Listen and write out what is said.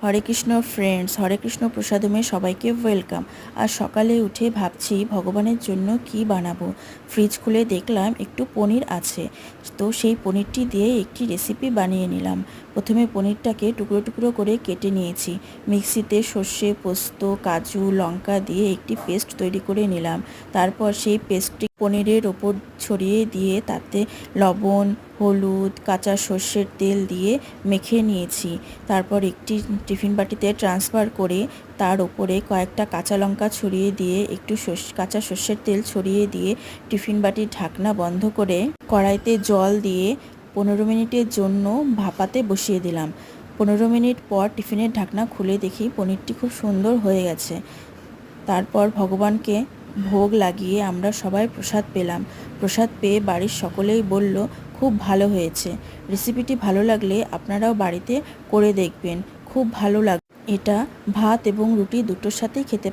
হরে Krishna friends, হরে কৃষ্ণ প্রসাদমে সবাইকে welcome. আর সকালে উঠে ভাবছি ভগবানের জন্য কি বানাবো। ফ্রিজ খুলে দেখলাম একটু পনির আছে, তো সেই পনিরটি দিয়ে একটি রেসিপি বানিয়ে নিলাম। প্রথমে পনিরটাকে টুকরো টুকরো করে কেটে নিয়েছি। মিক্সিতে সর্ষে, পোস্ত, কাজু, লঙ্কা দিয়ে একটি পেস্ট তৈরি করে নিলাম। তারপর সেই পেস্টটি পনিরের ওপর ছড়িয়ে দিয়ে তাতে লবণ, হলুদ, কাঁচা সর্ষের তেল দিয়ে মেখে নিয়েছি। তারপর একটি টিফিন বাটিতে ট্রান্সফার করে তার ওপরে কয়েকটা কাঁচা লঙ্কা ছড়িয়ে দিয়ে একটু কাঁচা সর্ষের তেল ছড়িয়ে দিয়ে টিফিন বাটির ঢাকনা বন্ধ করে কড়াইতে জল দিয়ে 15 মিনিটের জন্য ভাপাতে বসিয়ে দিলাম। 15 মিনিট পর টিফিনের ঢাকনা খুলে দেখি পনিরটি খুব সুন্দর হয়ে গেছে। তারপর ভগবানকে ভোগ লাগিয়ে আমরা সবাই প্রসাদ পেলাম। প্রসাদ পেয়ে বাড়ির সকলেই বলল খুব ভালো হয়েছে। রেসিপিটি ভালো লাগলে আপনারাও বাড়িতে করে দেখবেন, খুব ভালো লাগে। এটা ভাত এবং রুটি দুটোর সাথেই খেতে